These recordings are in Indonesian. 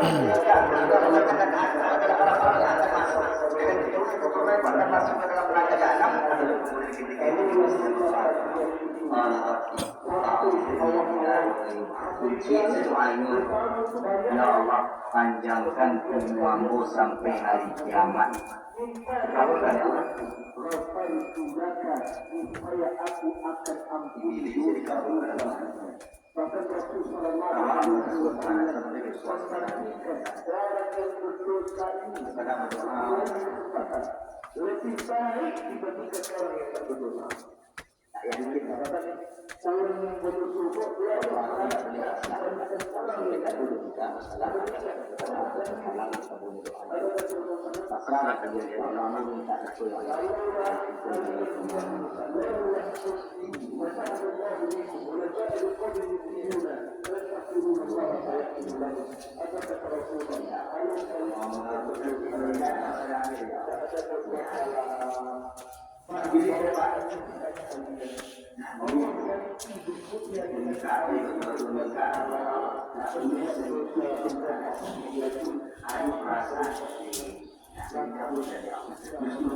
Ya Allah, panjangkan umurmu sampai hari kiamat. Kabulkan ya Allah. Ini dikabulkan ya Allah. Bahkan Rasulullah lebih baik dibandingkan orang yang berdosa. Yang kita katakan orang yang berdosa dia orang yang berdosa masalah masalah orang minta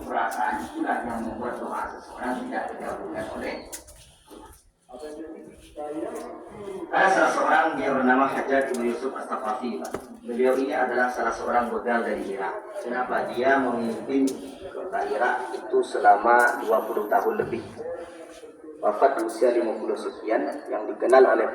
perasaan itulah yang membuat doa seseorang tidak dikabulkan oleh. Ada salah seorang dia bernama Hajjaj bin Yusuf As-Saqafi. Beliau ini adalah salah seorang begal dari Irak. Kenapa? Dia memimpin kota Irak itu selama 20 tahun lebih. Wafat usia 50 sekian, yang dikenal oleh